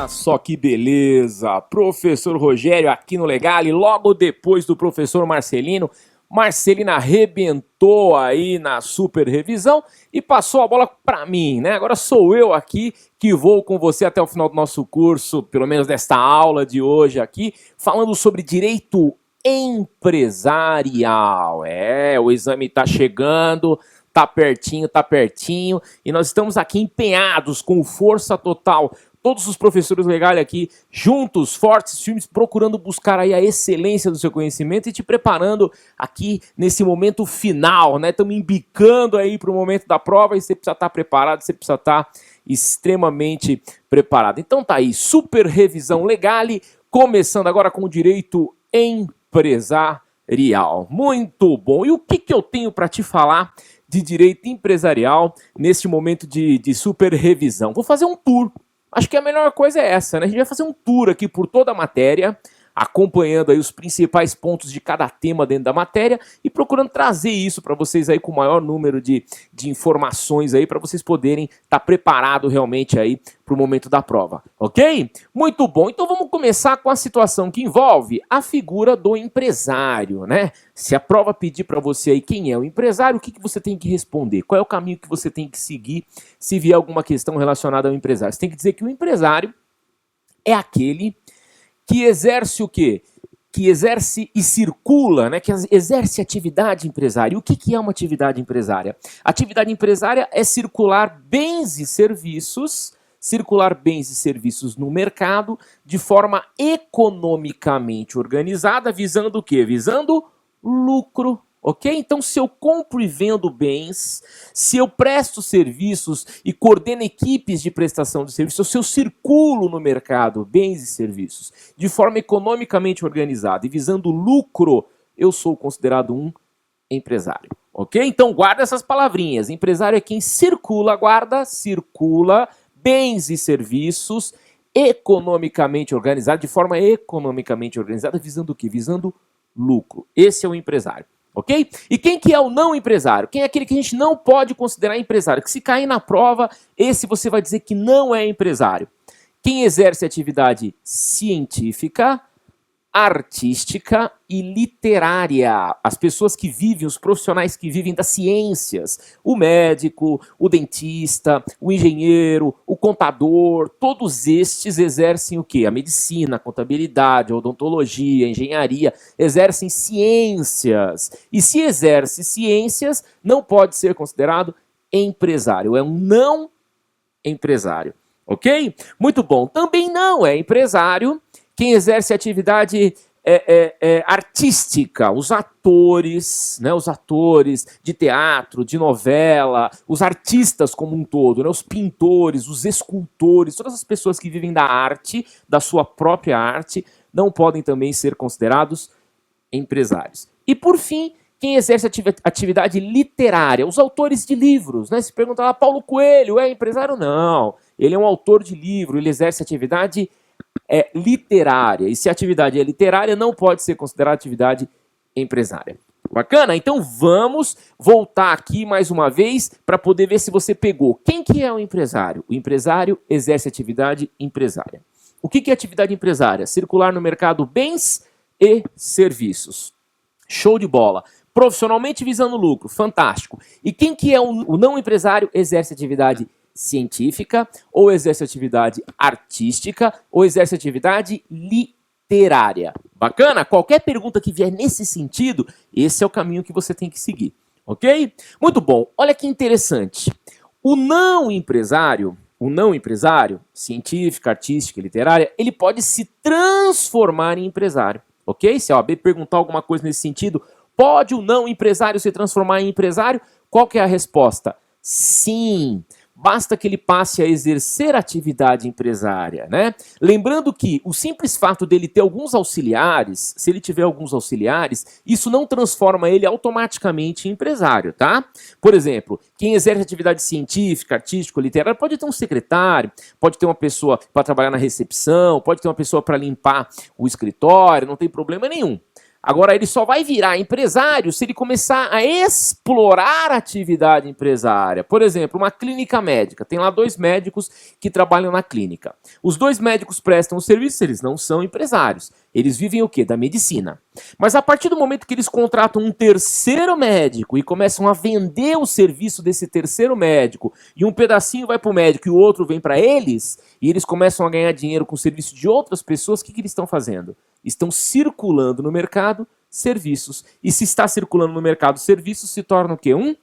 Olha só que beleza, professor Rogério aqui no Legale, logo depois do professor Marcelino. Marcelina arrebentou aí na super revisão e passou a bola para mim, né? Agora sou eu aqui que vou com você até o final do nosso curso, pelo menos desta aula de hoje aqui, falando sobre direito empresarial. O exame tá chegando, tá pertinho, e nós estamos aqui empenhados com força total. Todos os professores legais aqui, juntos, fortes, firmes, procurando buscar aí a excelência do seu conhecimento e te preparando aqui nesse momento final, né? Estamos embicando aí para o momento da prova e você precisa estar preparado, você precisa estar extremamente preparado. Então tá aí, super revisão Legale, começando agora com o direito empresarial. Muito bom. E o que eu tenho para te falar de direito empresarial neste momento de super revisão? Vou fazer um tour. Acho que a melhor coisa é essa, né? A gente vai fazer um tour aqui por toda a matéria, acompanhando aí os principais pontos de cada tema dentro da matéria e procurando trazer isso para vocês aí com o maior número de informações aí para vocês poderem estar preparados realmente aí para o momento da prova, ok? Muito bom, então vamos começar com a situação que envolve a figura do empresário, né? Se a prova pedir para você aí quem é o empresário, o que você tem que responder? Qual é o caminho que você tem que seguir se vier alguma questão relacionada ao empresário? Você tem que dizer que o empresário é aquele que exerce o quê? Que exerce e circula, né? Que exerce atividade empresária. E o que é uma atividade empresária? Atividade empresária é circular bens e serviços no mercado de forma economicamente organizada, visando o quê? Visando lucro. Ok? Então, se eu compro e vendo bens, se eu presto serviços e coordeno equipes de prestação de serviços, se eu circulo no mercado bens e serviços de forma economicamente organizada e visando lucro, eu sou considerado um empresário. Ok? Então, guarda essas palavrinhas. Empresário é quem circula bens e serviços economicamente organizados, de forma economicamente organizada, visando o quê? Visando lucro. Esse é o empresário. Ok? E quem que é o não empresário? Quem é aquele que a gente não pode considerar empresário? Que se cair na prova, esse você vai dizer que não é empresário. Quem exerce atividade científica, artística e literária. As pessoas que vivem, os profissionais que vivem das ciências, o médico, o dentista, o engenheiro, o contador, todos estes exercem o quê? A medicina, a contabilidade, a odontologia, a engenharia, exercem ciências. E se exerce ciências, não pode ser considerado empresário, é um não empresário. Ok? Muito bom. Também não é empresário quem exerce atividade artística, os atores, né, os atores de teatro, de novela, os artistas como um todo, né, os pintores, os escultores, todas as pessoas que vivem da arte, da sua própria arte, não podem também ser considerados empresários. E por fim, quem exerce atividade literária, os autores de livros, né? Se pergunta lá, Paulo Coelho é empresário? Não, ele é um autor de livro, ele exerce atividade literária. E se a atividade é literária, não pode ser considerada atividade empresária. Bacana? Então vamos voltar aqui mais uma vez para poder ver se você pegou. Quem que é o empresário? O empresário exerce atividade empresária. O que é atividade empresária? Circular no mercado bens e serviços. Show de bola. Profissionalmente visando lucro. Fantástico. E quem que é o não empresário? Exerce atividade científica, ou exerce atividade artística, ou exerce atividade literária. Bacana? Qualquer pergunta que vier nesse sentido, esse é o caminho que você tem que seguir. Ok? Muito bom. Olha que interessante. O não empresário, científica, artística e literária, ele pode se transformar em empresário. Ok? Se a OAB perguntar alguma coisa nesse sentido, pode o não empresário se transformar em empresário? Qual que é a resposta? Sim. Basta que ele passe a exercer atividade empresária, né? Lembrando que o simples fato dele ter alguns auxiliares, se ele tiver alguns auxiliares, isso não transforma ele automaticamente em empresário, tá? Por exemplo, quem exerce atividade científica, artística, literária, pode ter um secretário, pode ter uma pessoa para trabalhar na recepção, pode ter uma pessoa para limpar o escritório, não tem problema nenhum. Agora, ele só vai virar empresário se ele começar a explorar a atividade empresária. Por exemplo, uma clínica médica. Tem lá 2 médicos que trabalham na clínica. Os 2 médicos prestam o serviço, eles não são empresários. Eles vivem o quê? Da medicina. Mas a partir do momento que eles contratam um terceiro médico e começam a vender o serviço desse terceiro médico, e um pedacinho vai para o médico e o outro vem para eles, e eles começam a ganhar dinheiro com o serviço de outras pessoas, o que eles estão fazendo? Estão circulando no mercado serviços. E se está circulando no mercado serviços, se torna o quê? Um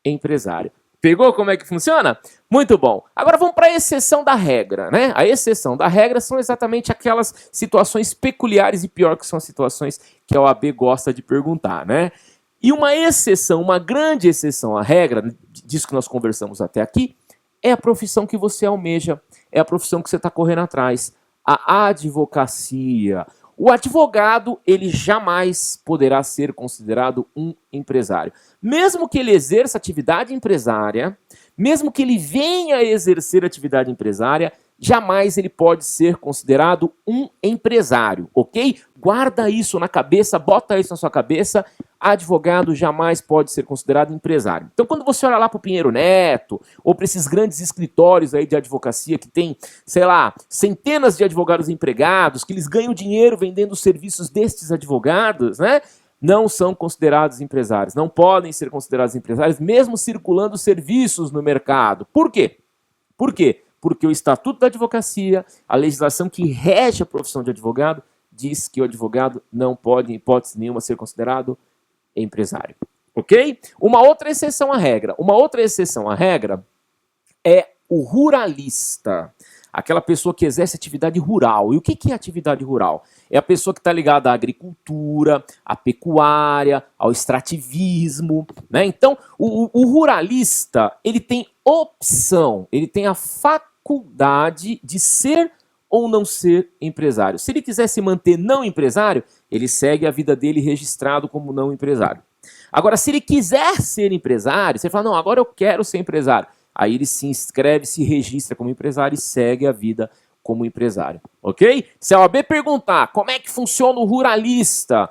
empresário. Pegou como é que funciona? Muito bom. Agora vamos para a exceção da regra, né? A exceção da regra são exatamente aquelas situações peculiares e pior que são as situações que a OAB gosta de perguntar, né? E uma exceção, uma grande exceção à regra, disso que nós conversamos até aqui, é a profissão que você almeja, é a profissão que você está correndo atrás, a advocacia. O advogado, ele jamais poderá ser considerado um empresário. Mesmo que ele exerça atividade empresária, mesmo que ele venha a exercer atividade empresária, jamais ele pode ser considerado um empresário, ok? Guarda isso na cabeça, bota isso na sua cabeça. Advogado jamais pode ser considerado empresário. Então, quando você olha lá para o Pinheiro Neto, ou para esses grandes escritórios aí de advocacia que tem, sei lá, centenas de advogados empregados, que eles ganham dinheiro vendendo os serviços destes advogados, né? Não são considerados empresários, não podem ser considerados empresários, mesmo circulando serviços no mercado. Por quê? Por quê? Porque o Estatuto da Advocacia, a legislação que rege a profissão de advogado, diz que o advogado não pode, em hipótese nenhuma, ser considerado empresário. Ok? Uma outra exceção à regra. Uma outra exceção à regra é o ruralista. Aquela pessoa que exerce atividade rural. E o que é atividade rural? É a pessoa que está ligada à agricultura, à pecuária, ao extrativismo, né? Então, o ruralista, ele tem opção, ele tem a faculdade de ser ou não ser empresário. Se ele quiser se manter não empresário, ele segue a vida dele registrado como não empresário. Agora, se ele quiser ser empresário, você fala, não, agora eu quero ser empresário. Aí ele se inscreve, se registra como empresário e segue a vida como empresário, ok? Se a OAB perguntar como é que funciona o ruralista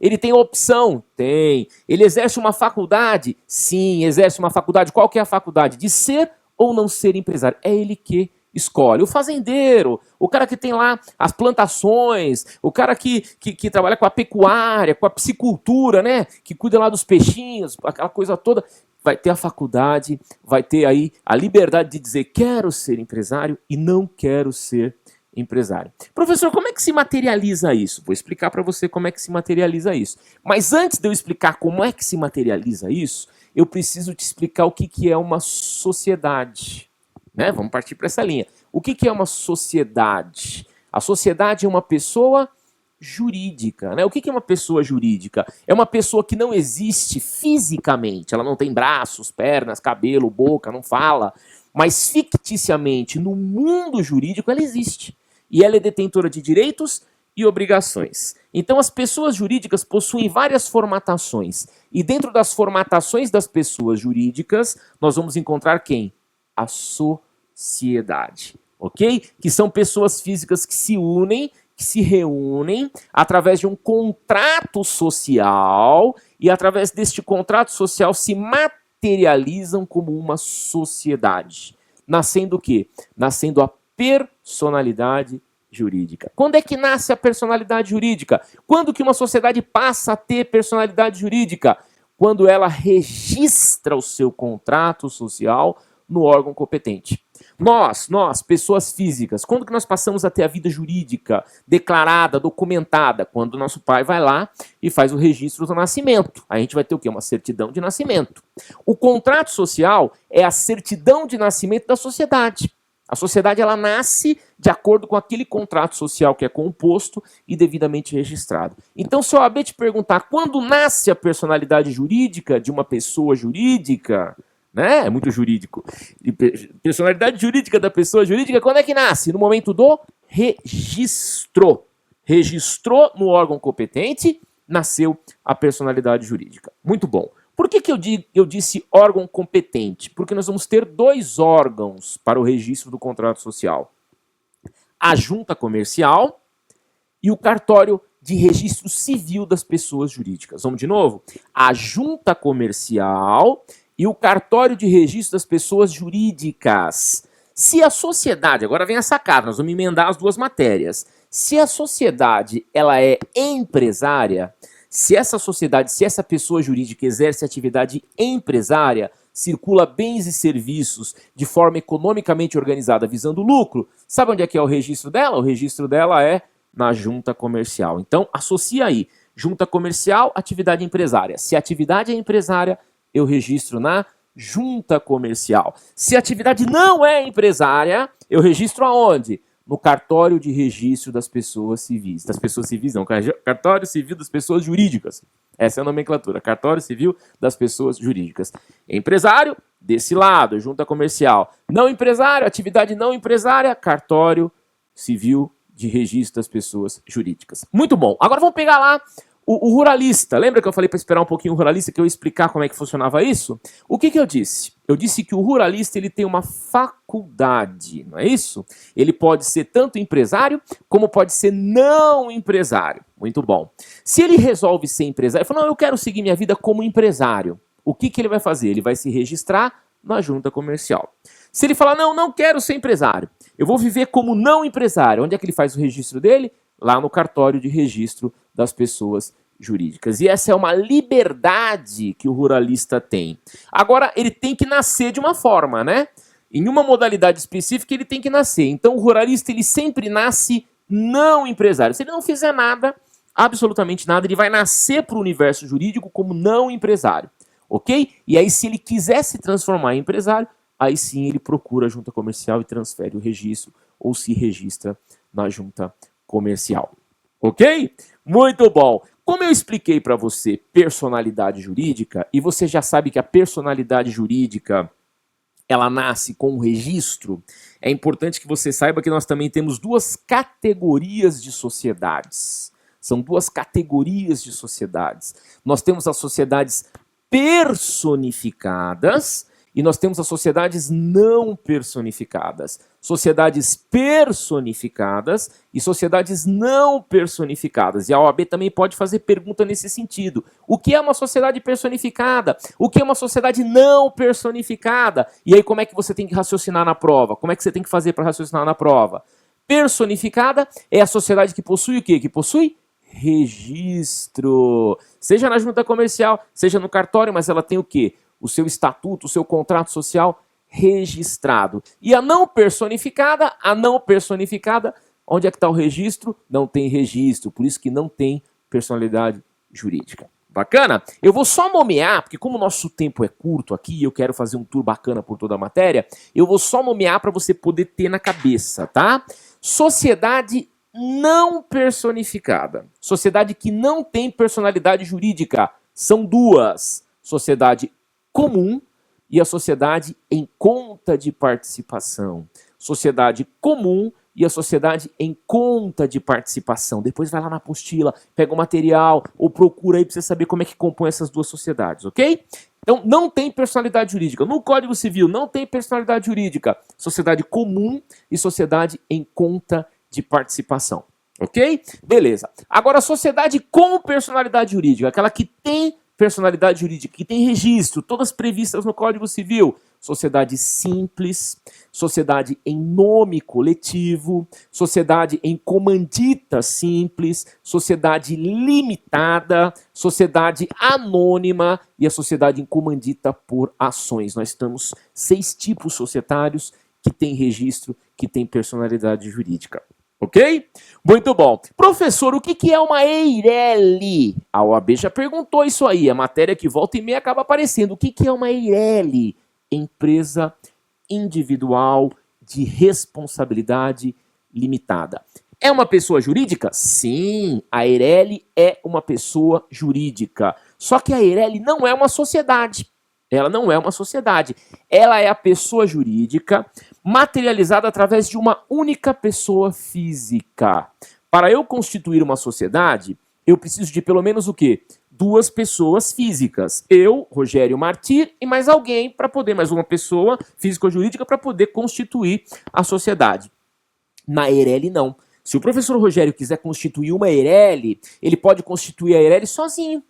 ele tem opção? Tem. Ele exerce uma faculdade? Sim, exerce uma faculdade. Qual que é a faculdade? De ser ou não ser empresário. É ele que escolhe. O fazendeiro, o cara que tem lá as plantações, o cara que trabalha com a pecuária, com a piscicultura, né? Que cuida lá dos peixinhos, aquela coisa toda, vai ter a faculdade, vai ter aí a liberdade de dizer quero ser empresário e não quero ser empresário. Professor, como é que se materializa isso? Vou explicar para você como é que se materializa isso. Mas antes de eu explicar como é que se materializa isso, eu preciso te explicar o que é uma sociedade. Né? Vamos partir para essa linha. O que é uma sociedade? A sociedade é uma pessoa jurídica. Né? O que é uma pessoa jurídica? É uma pessoa que não existe fisicamente. Ela não tem braços, pernas, cabelo, boca, não fala. Mas ficticiamente, no mundo jurídico, ela existe. E ela é detentora de direitos e obrigações. Então, as pessoas jurídicas possuem várias formatações. E dentro das formatações das pessoas jurídicas, nós vamos encontrar quem? A sociedade, ok? Que são pessoas físicas que se unem, que se reúnem através de um contrato social e através deste contrato social se materializam como uma sociedade. Nascendo o quê? Nascendo a personalidade jurídica. Quando é que nasce a personalidade jurídica? Quando que uma sociedade passa a ter personalidade jurídica? Quando ela registra o seu contrato social no órgão competente. Nós, pessoas físicas, quando que nós passamos a ter a vida jurídica declarada, documentada? Quando o nosso pai vai lá e faz o registro do nascimento. Aí a gente vai ter o quê? Uma certidão de nascimento. O contrato social é a certidão de nascimento da sociedade. A sociedade, ela nasce de acordo com aquele contrato social que é composto e devidamente registrado. Então, se a OAB te perguntar quando nasce a personalidade jurídica de uma pessoa jurídica, né? É muito jurídico. E personalidade jurídica da pessoa jurídica, quando é que nasce? No momento do registro. Registrou no órgão competente, nasceu a personalidade jurídica. Muito bom. Por que eu disse órgão competente? Porque nós vamos ter 2 órgãos para o registro do contrato social. A junta comercial e o cartório de registro civil das pessoas jurídicas. Vamos de novo? A junta comercial e o cartório de registro das pessoas jurídicas. Se a sociedade, agora vem a sacada, nós vamos emendar as duas matérias. Se a sociedade ela é empresária, se essa pessoa jurídica exerce atividade empresária, circula bens e serviços de forma economicamente organizada visando lucro, sabe onde é que é o registro dela? O registro dela é na junta comercial. Então, associa aí, junta comercial, atividade empresária. Se a atividade é empresária, eu registro na junta comercial. Se a atividade não é empresária, eu registro aonde? No cartório de registro das pessoas civis. Das pessoas civis não, cartório civil das pessoas jurídicas. Essa é a nomenclatura, cartório civil das pessoas jurídicas. Empresário, desse lado, junta comercial. Não empresário, atividade não empresária, cartório civil de registro das pessoas jurídicas. Muito bom. Agora vamos pegar lá o ruralista. Lembra que eu falei para esperar um pouquinho o ruralista, que eu ia explicar como é que funcionava isso? O que eu disse? Eu disse que o ruralista ele tem uma faculdade, não é isso? Ele pode ser tanto empresário, como pode ser não empresário. Muito bom. Se ele resolve ser empresário, ele fala, não, eu quero seguir minha vida como empresário. O que ele vai fazer? Ele vai se registrar na junta comercial. Se ele falar, não, não quero ser empresário, eu vou viver como não empresário, onde é que ele faz o registro dele? Lá no cartório de registro das pessoas jurídicas. E essa é uma liberdade que o ruralista tem. Agora, ele tem que nascer de uma forma, né? Em uma modalidade específica, ele tem que nascer. Então, o ruralista, ele sempre nasce não empresário. Se ele não fizer nada, absolutamente nada, ele vai nascer para o universo jurídico como não empresário. Ok? E aí, se ele quiser se transformar em empresário, aí sim ele procura a junta comercial e transfere o registro ou se registra na junta comercial. Ok? Muito bom. Como eu expliquei para você personalidade jurídica, e você já sabe que a personalidade jurídica ela nasce com o registro, é importante que você saiba que nós também temos duas categorias de sociedades. São duas categorias de sociedades. Nós temos as sociedades personificadas e nós temos as sociedades não personificadas. Sociedades personificadas e sociedades não personificadas. E a OAB também pode fazer pergunta nesse sentido. O que é uma sociedade personificada? O que é uma sociedade não personificada? E aí como é que você tem que raciocinar na prova? Como é que você tem que fazer para raciocinar na prova? Personificada é a sociedade que possui o quê? Que possui registro. Seja na junta comercial, seja no cartório, mas ela tem o quê? O seu estatuto, o seu contrato social registrado. E a não personificada, onde é que está o registro? Não tem registro, por isso que não tem personalidade jurídica. Bacana? Eu vou só nomear, porque como o nosso tempo é curto aqui e eu quero fazer um tour bacana por toda a matéria, eu vou só nomear para você poder ter na cabeça, tá? Sociedade não personificada. Sociedade que não tem personalidade jurídica. São duas. Sociedade comum e a sociedade em conta de participação. Sociedade comum e a sociedade em conta de participação. Depois vai lá na apostila, pega o material ou procura aí para você saber como é que compõe essas duas sociedades, ok? Então, não tem personalidade jurídica. No Código Civil, não tem personalidade jurídica. Sociedade comum e sociedade em conta de participação, ok? Beleza. Agora, a sociedade com personalidade jurídica, aquela que tem personalidade jurídica, que tem registro, todas previstas no Código Civil. Sociedade simples, sociedade em nome coletivo, sociedade em comandita simples, sociedade limitada, sociedade anônima e a sociedade em comandita por ações. Nós temos 6 tipos societários que têm registro, que têm personalidade jurídica. Ok? Muito bom. Professor, o que é uma EIRELI? A OAB já perguntou isso aí. A matéria que volta e meia acaba aparecendo. O que é uma EIRELI? Empresa individual de responsabilidade limitada. É uma pessoa jurídica? Sim, a EIRELI é uma pessoa jurídica. Só que a EIRELI não é uma sociedade. Ela não é uma sociedade. Ela é a pessoa jurídica materializada através de uma única pessoa física. Para eu constituir uma sociedade, eu preciso de pelo menos o quê? 2 pessoas físicas. Eu, Rogério Martir, e mais alguém para poder, mais uma pessoa física ou jurídica para poder constituir a sociedade. Na EIRELI não. Se o professor Rogério quiser constituir uma Eireli, ele pode constituir a Eireli sozinho.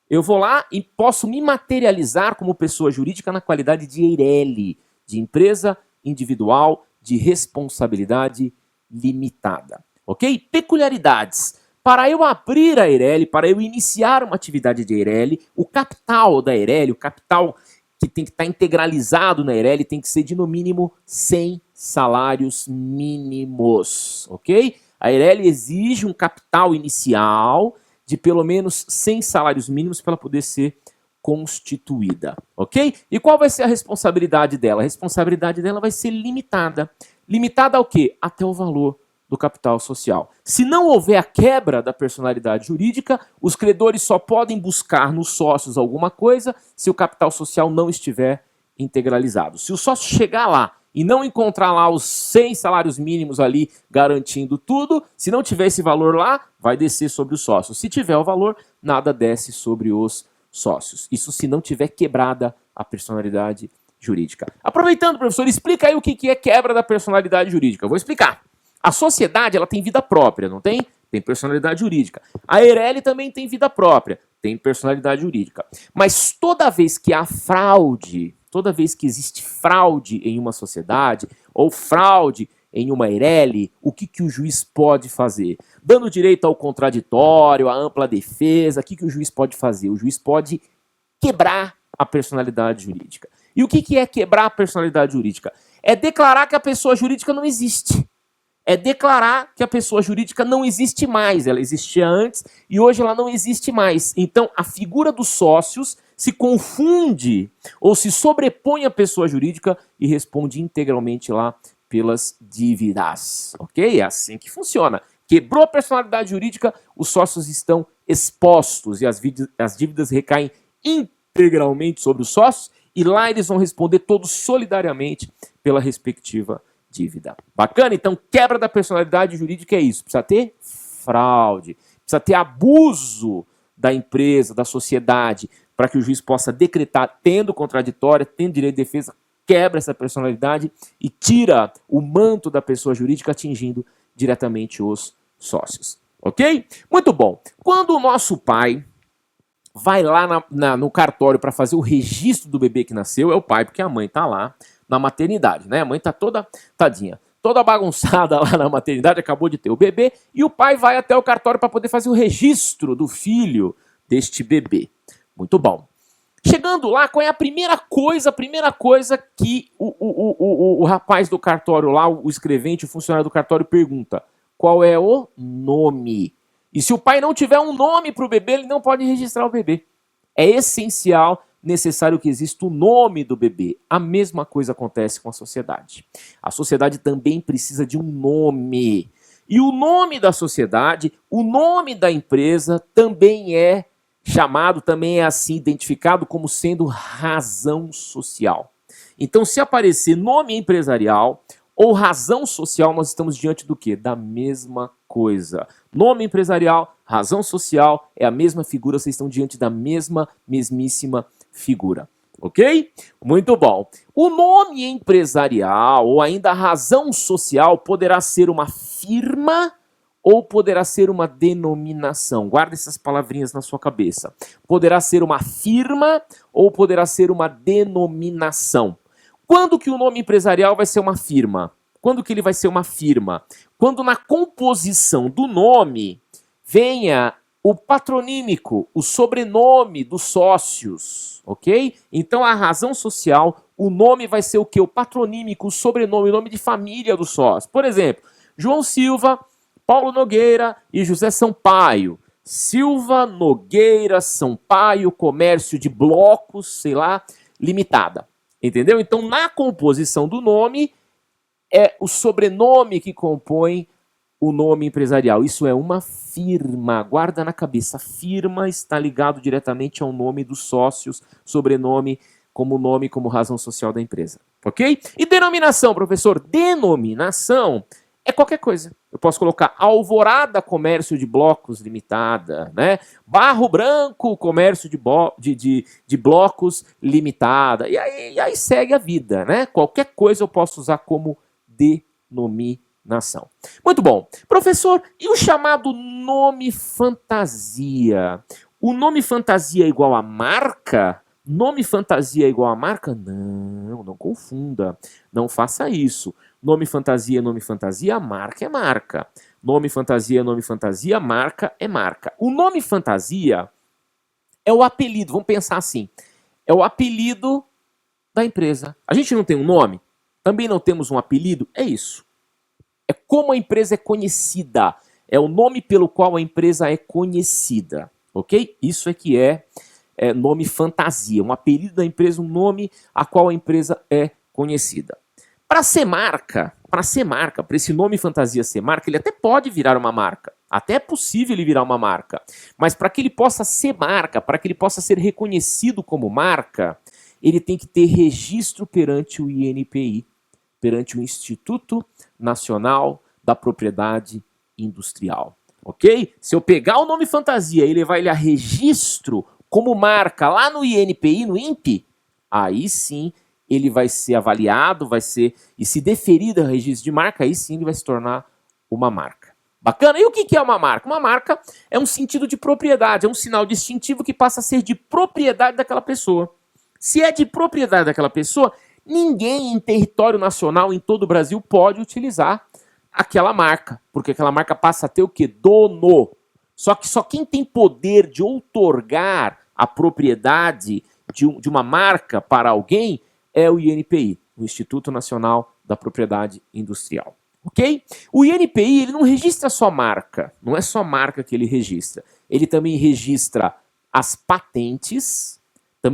Eu vou lá e posso me materializar como pessoa jurídica na qualidade de Eireli, de empresa individual de responsabilidade limitada. Ok? Peculiaridades. Para eu abrir a Eireli, para eu iniciar uma atividade de Eireli, o capital da Eireli, o capital que tem que estar integralizado na Eireli, tem que ser de no mínimo 100 salários mínimos. Ok? A Eireli exige um capital inicial de pelo menos 100 salários mínimos para ela poder ser constituída, ok? E qual vai ser a responsabilidade dela? A responsabilidade dela vai ser limitada. Limitada ao quê? Até o valor do capital social. Se não houver a quebra da personalidade jurídica, os credores só podem buscar nos sócios alguma coisa se o capital social não estiver integralizado. Se o sócio chegar lá e não encontrar lá os 100 salários mínimos ali garantindo tudo, se não tiver esse valor lá, vai descer sobre os sócios. Se tiver o valor, nada desce sobre os sócios. Isso se não tiver quebrada a personalidade jurídica. Aproveitando, professor, explica aí o que é quebra da personalidade jurídica. Eu vou explicar. A sociedade, ela tem vida própria, não tem? Tem personalidade jurídica. A Eireli também tem vida própria, tem personalidade jurídica. Mas toda vez que há fraude, toda vez que existe fraude em uma sociedade, ou fraude em uma Eireli, o que o juiz pode fazer? Dando direito ao contraditório, à ampla defesa, o que o juiz pode fazer? O juiz pode quebrar a personalidade jurídica. E o que é quebrar a personalidade jurídica? É declarar que a pessoa jurídica não existe. É declarar que a pessoa jurídica não existe mais. Ela existia antes e hoje ela não existe mais. Então, a figura dos sócios se confunde ou se sobrepõe à pessoa jurídica e responde integralmente lá pelas dívidas. Ok? É assim que funciona. Quebrou a personalidade jurídica, os sócios estão expostos e as dívidas recaem integralmente sobre os sócios e lá eles vão responder todos solidariamente pela respectiva dívida. Bacana? Então, quebra da personalidade jurídica é isso. Precisa ter fraude, precisa ter abuso da empresa, da sociedade, para que o juiz possa decretar, tendo contraditória, tendo direito de defesa, quebra essa personalidade e tira o manto da pessoa jurídica, atingindo diretamente os sócios. Ok? Muito bom. Quando o nosso pai vai lá no cartório para fazer o registro do bebê que nasceu, é o pai, porque a mãe está lá na maternidade, né? A mãe está toda, tadinha, toda bagunçada lá na maternidade, acabou de ter o bebê, e o pai vai até o cartório para poder fazer o registro do filho deste bebê. Muito bom. Chegando lá, qual é a primeira coisa que o rapaz do cartório lá, o escrevente, o funcionário do cartório pergunta? Qual é o nome? E se o pai não tiver um nome para o bebê, ele não pode registrar o bebê. É essencial, necessário que exista o nome do bebê. A mesma coisa acontece com a sociedade. A sociedade também precisa de um nome. E o nome da sociedade, o nome da empresa também é chamado, também é assim identificado como sendo razão social. Então, se aparecer nome empresarial ou razão social, nós estamos diante do quê? Da mesma coisa. Nome empresarial, razão social, é a mesma figura, vocês estão diante da mesmíssima figura. Ok? Muito bom. O nome empresarial ou ainda a razão social poderá ser uma firma ou poderá ser uma denominação. Guarda essas palavrinhas na sua cabeça. Poderá ser uma firma ou poderá ser uma denominação. Quando que o nome empresarial vai ser uma firma? Quando que ele vai ser uma firma? Quando na composição do nome venha o patronímico, o sobrenome dos sócios, ok? Então a razão social, o nome vai ser o quê? O patronímico, o sobrenome, o nome de família dos sócios. Por exemplo, João Silva, Paulo Nogueira e José Sampaio. Silva, Nogueira, Sampaio, comércio de blocos, sei lá, limitada. Entendeu? Então, na composição do nome, é o sobrenome que compõe o nome empresarial. Isso é uma firma. Guarda na cabeça. Firma está ligado diretamente ao nome dos sócios, sobrenome como razão social da empresa. Ok? E denominação, professor? Denominação é qualquer coisa. Eu posso colocar Alvorada Comércio de Blocos Limitada, né? Barro Branco Comércio de Blocos Limitada. E aí segue a vida, né? Qualquer coisa eu posso usar como denominação. nação. Muito bom. Professor, e o chamado nome fantasia? O nome fantasia é igual a marca? Nome fantasia é igual a marca? Não, não confunda. Não faça isso. Nome fantasia é nome fantasia, marca é marca. Nome fantasia é nome fantasia, marca é marca. O nome fantasia é o apelido, vamos pensar assim. É o apelido da empresa. A gente não tem um nome? Também não temos um apelido? É isso. É como a empresa é conhecida. É o nome pelo qual a empresa é conhecida. Ok? Isso é que é nome fantasia. Um apelido da empresa, um nome a qual a empresa é conhecida. Para ser marca, para esse nome fantasia ser marca, ele até pode virar uma marca. Até é possível ele virar uma marca. Mas para que ele possa ser marca, para que ele possa ser reconhecido como marca, ele tem que ter registro perante o INPI, perante o Instituto Nacional da Propriedade Industrial. Ok? Se eu pegar o nome fantasia e levar ele a registro como marca lá no INPI, no INPE, aí sim ele vai ser avaliado, e se deferido o registro de marca, aí sim ele vai se tornar uma marca. Bacana? E o que é uma marca? Uma marca é um sentido de propriedade, é um sinal distintivo que passa a ser de propriedade daquela pessoa. Se é de propriedade daquela pessoa, ninguém em território nacional, em todo o Brasil, pode utilizar aquela marca, porque aquela marca passa a ter o quê? Dono. Só que só quem tem poder de outorgar a propriedade de uma marca para alguém é o INPI, o Instituto Nacional da Propriedade Industrial. Ok? O INPI ele não registra só marca, não é só marca que ele registra. Ele também registra as patentes, e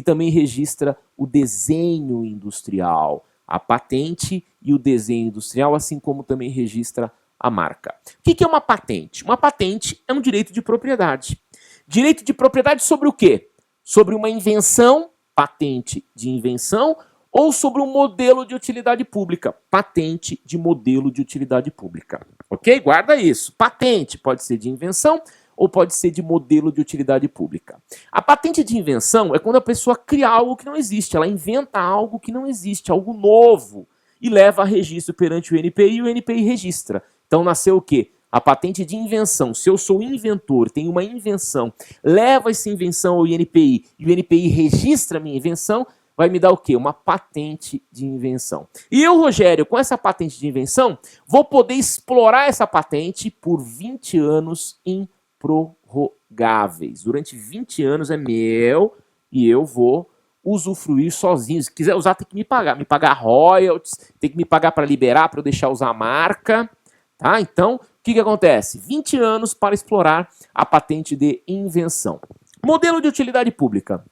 também registra o desenho industrial, a patente e o desenho industrial, assim como também registra a marca. O que é uma patente? Uma patente é um direito de propriedade. Direito de propriedade sobre o quê? Sobre uma invenção, patente de invenção, ou sobre um modelo de utilidade pública, patente de modelo de utilidade pública. Ok? Guarda isso. Patente pode ser de invenção ou pode ser de modelo de utilidade pública. A patente de invenção é quando a pessoa cria algo que não existe, ela inventa algo que não existe, algo novo, e leva a registro perante o INPI e o INPI registra. Então nasceu o quê? A patente de invenção. Se eu sou inventor, tenho uma invenção, levo essa invenção ao INPI e o INPI registra a minha invenção, vai me dar o quê? Uma patente de invenção. E eu, Rogério, com essa patente de invenção, vou poder explorar essa patente por 20 anos improrrogáveis. Durante 20 anos é meu e eu vou usufruir sozinho. Se quiser usar, tem que me pagar royalties, tem que me pagar para liberar, para eu deixar usar a marca. Tá? Então, o que acontece? 20 anos para explorar a patente de invenção. Modelo de utilidade pública.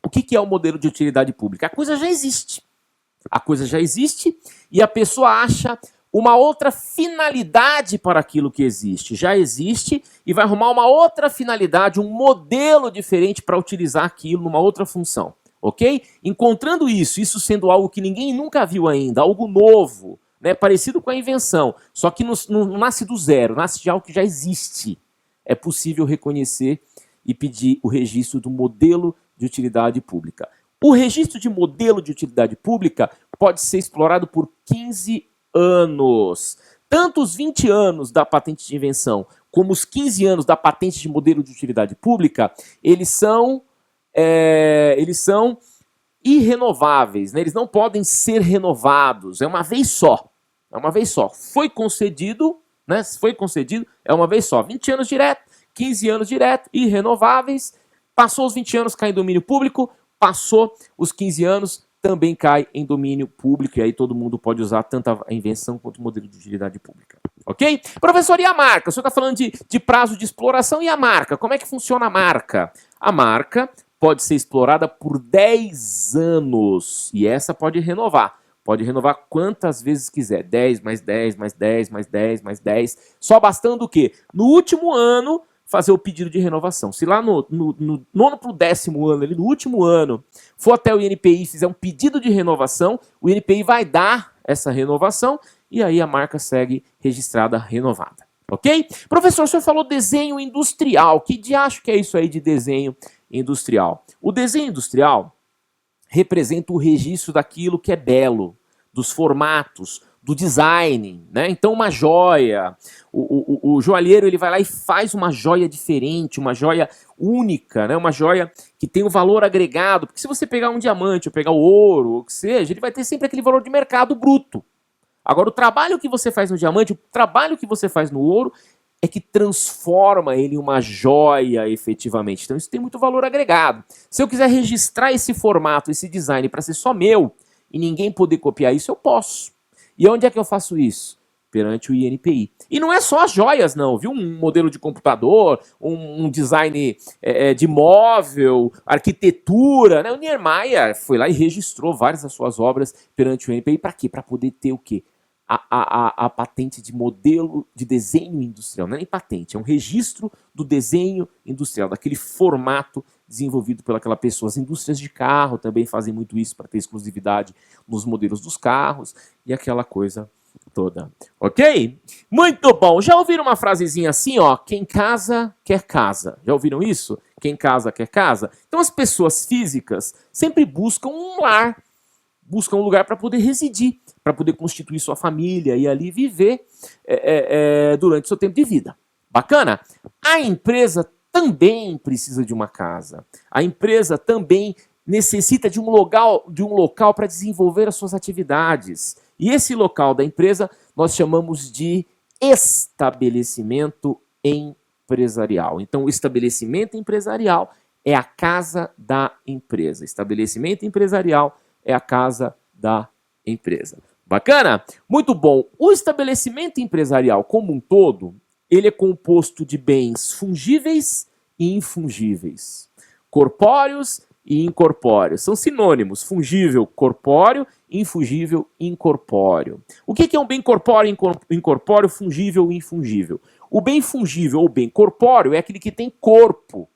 O que é o modelo de utilidade pública? A coisa já existe. A coisa já existe e a pessoa acha uma outra finalidade para aquilo que existe. Já existe e vai arrumar uma outra finalidade, um modelo diferente para utilizar aquilo numa outra função. Ok? Encontrando isso sendo algo que ninguém nunca viu ainda, algo novo, né, parecido com a invenção, só que não nasce do zero, nasce de algo que já existe. É possível reconhecer e pedir o registro do modelo de utilidade pública. O registro de modelo de utilidade pública pode ser explorado por 15 anos. Tanto os 20 anos da patente de invenção como os 15 anos da patente de modelo de utilidade pública, eles são irrenováveis, né? Eles não podem ser renovados, é uma vez só. É uma vez só. Foi concedido, né? Foi concedido, é uma vez só. 20 anos direto, 15 anos direto, irrenováveis. Passou os 20 anos, cai em domínio público. Passou os 15 anos, também cai em domínio público. E aí todo mundo pode usar tanto a invenção quanto o modelo de utilidade pública. Ok? Professor, e a marca? O senhor está falando de prazo de exploração. E a marca? Como é que funciona a marca? A marca pode ser explorada por 10 anos. E essa pode renovar. Pode renovar quantas vezes quiser. 10, mais 10, mais 10, mais 10, mais 10. Só bastando o quê? No último ano, fazer o pedido de renovação. Se lá no nono para o 10º ano, ali no último ano, for até o INPI e fizer um pedido de renovação, o INPI vai dar essa renovação e aí a marca segue registrada renovada. Ok? Professor, o senhor falou desenho industrial. Que diacho que é isso aí de desenho industrial? O desenho industrial representa o registro daquilo que é belo, dos formatos, do design, né? Então uma joia, o joalheiro ele vai lá e faz uma joia diferente, uma joia única, né? Uma joia que tem um valor agregado, porque se você pegar um diamante ou pegar o ouro, ou o que seja, ele vai ter sempre aquele valor de mercado bruto. Agora o trabalho que você faz no diamante, o trabalho que você faz no ouro, é que transforma ele em uma joia efetivamente. Então isso tem muito valor agregado. Se eu quiser registrar esse formato, esse design para ser só meu, e ninguém poder copiar isso, eu posso. E onde é que eu faço isso? Perante o INPI. E não é só as joias não, viu? Um modelo de computador, um design de móvel, arquitetura, né? O Niemeyer foi lá e registrou várias das suas obras perante o INPI. Para quê? Para poder ter o quê? A patente de modelo de desenho industrial. Não é nem patente, é um registro do desenho industrial, daquele formato desenvolvido pelaquela pessoa. As indústrias de carro também fazem muito isso para ter exclusividade nos modelos dos carros e aquela coisa toda. Ok? Muito bom. Já ouviram uma frasezinha assim, ó? Quem casa, quer casa. Já ouviram isso? Quem casa, quer casa? Então as pessoas físicas sempre buscam um lar, buscam um lugar para poder residir, para poder constituir sua família e ali viver durante o seu tempo de vida. Bacana? A empresa também precisa de uma casa. A empresa também necessita de um local para desenvolver as suas atividades. E esse local da empresa nós chamamos de estabelecimento empresarial. Então, o estabelecimento empresarial é a casa da empresa. Estabelecimento empresarial é a casa da empresa. Bacana? Muito bom. O estabelecimento empresarial como um todo, ele é composto de bens fungíveis e infungíveis, corpóreos e incorpóreos. São sinônimos: fungível, corpóreo, infungível, incorpóreo. O que é um bem corpóreo, incorpóreo, fungível e infungível? O bem fungível ou bem corpóreo é aquele que tem corpo.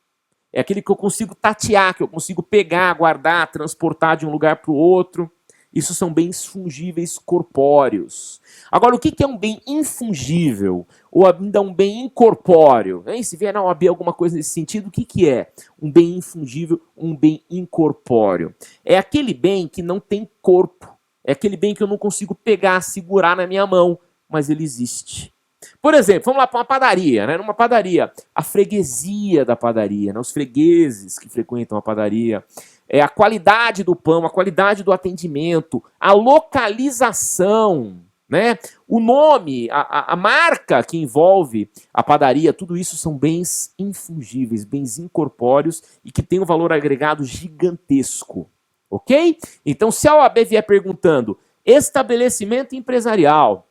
É aquele que eu consigo tatear, que eu consigo pegar, guardar, transportar de um lugar para o outro. Isso são bens fungíveis corpóreos. Agora, o que é um bem infungível? Ou ainda um bem incorpóreo? Se vier na OAB alguma coisa nesse sentido, o que é um bem infungível, um bem incorpóreo? É aquele bem que não tem corpo. É aquele bem que eu não consigo pegar, segurar na minha mão, mas ele existe. Por exemplo, vamos lá para uma padaria, né? Numa padaria, a freguesia da padaria, né? Os fregueses que frequentam a padaria, a qualidade do pão, a qualidade do atendimento, a localização, né? O nome, a marca que envolve a padaria, tudo isso são bens infungíveis, bens incorpóreos e que têm um valor agregado gigantesco, ok? Então, se a OAB vier perguntando estabelecimento empresarial,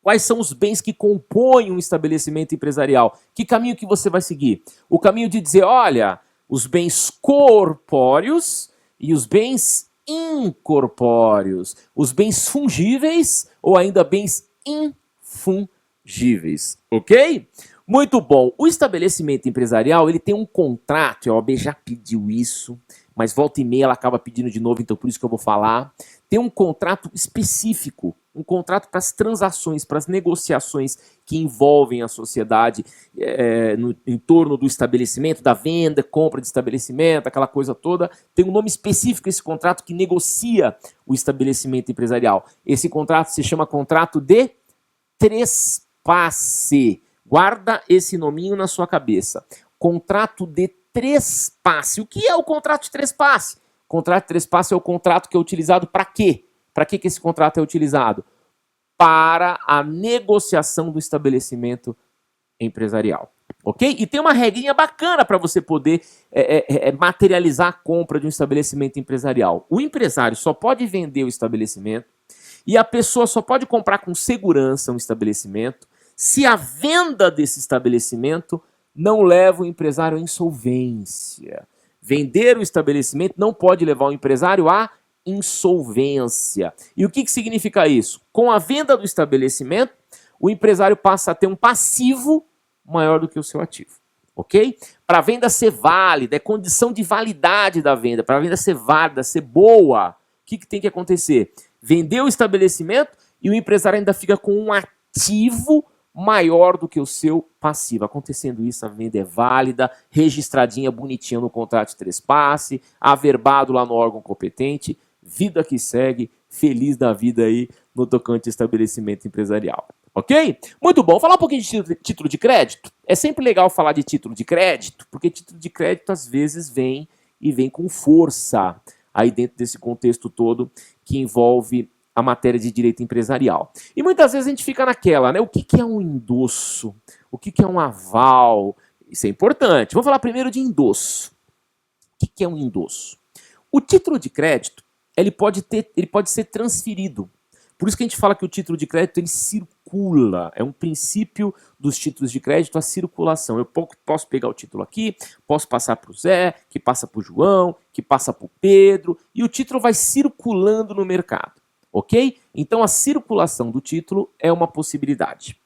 quais são os bens que compõem um estabelecimento empresarial? Que caminho que você vai seguir? O caminho de dizer, olha, os bens corpóreos e os bens incorpóreos, os bens fungíveis ou ainda bens infungíveis, ok? Muito bom. O estabelecimento empresarial, ele tem um contrato, a OAB já pediu isso, mas volta e meia ela acaba pedindo de novo, então por isso que eu vou falar. Tem um contrato específico, um contrato para as transações, para as negociações que envolvem a sociedade em torno do estabelecimento, da venda, compra de estabelecimento, aquela coisa toda. Tem um nome específico esse contrato que negocia o estabelecimento empresarial. Esse contrato se chama contrato de trespasse. Guarda esse nominho na sua cabeça. Contrato de trespasse. O que é o contrato de trespasse? O contrato de trespasse é o contrato que é utilizado para quê? Para que esse contrato é utilizado? Para a negociação do estabelecimento empresarial. Ok? E tem uma regrinha bacana para você poder materializar a compra de um estabelecimento empresarial. O empresário só pode vender o estabelecimento e a pessoa só pode comprar com segurança um estabelecimento se a venda desse estabelecimento não leva o empresário à insolvência. Vender o estabelecimento não pode levar o empresário à insolvência. E o que significa isso? Com a venda do estabelecimento, o empresário passa a ter um passivo maior do que o seu ativo. Ok? Para a venda ser válida, é condição de validade da venda. Para a venda ser válida, ser boa, o que tem que acontecer? Vender o estabelecimento e o empresário ainda fica com um ativo maior do que o seu passivo. Acontecendo isso, a venda é válida, registradinha, bonitinha no contrato de trespasse, averbado lá no órgão competente, vida que segue, feliz da vida aí no tocante estabelecimento empresarial. Ok? Muito bom. Falar um pouquinho de título de crédito. É sempre legal falar de título de crédito, porque título de crédito às vezes vem com força aí dentro desse contexto todo que envolve a matéria de direito empresarial. E muitas vezes a gente fica naquela, né? O que é um endosso? O que é um aval? Isso é importante. Vamos falar primeiro de endosso. O que é um endosso? O título de crédito, ele pode ser transferido. Por isso que a gente fala que o título de crédito ele circula. É um princípio dos títulos de crédito a circulação. Eu posso pegar o título aqui, posso passar para o Zé, que passa para o João, que passa para o Pedro, e o título vai circulando no mercado. Ok? Então a circulação do título é uma possibilidade.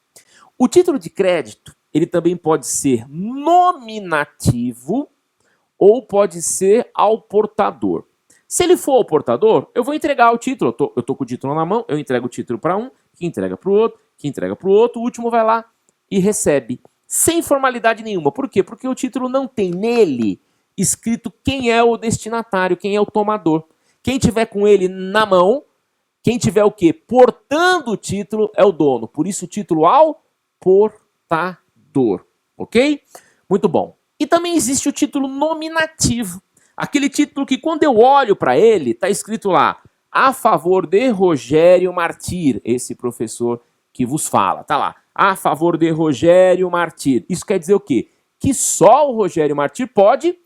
O título de crédito, ele também pode ser nominativo ou pode ser ao portador. Se ele for ao portador, eu vou entregar o título. Eu tô com o título na mão, eu entrego o título para um, que entrega para o outro, que entrega para o outro, o último vai lá e recebe. Sem formalidade nenhuma. Por quê? Porque o título não tem nele escrito quem é o destinatário, quem é o tomador. Quem tiver com ele na mão, quem tiver o quê? Portando o título é o dono. Por isso o título ao portador. Ok? Muito bom. E também existe o título nominativo. Aquele título que quando eu olho para ele, está escrito lá, a favor de Rogério Martir, esse professor que vos fala. Está lá, a favor de Rogério Martir. Isso quer dizer o quê? Que só o Rogério Martir pode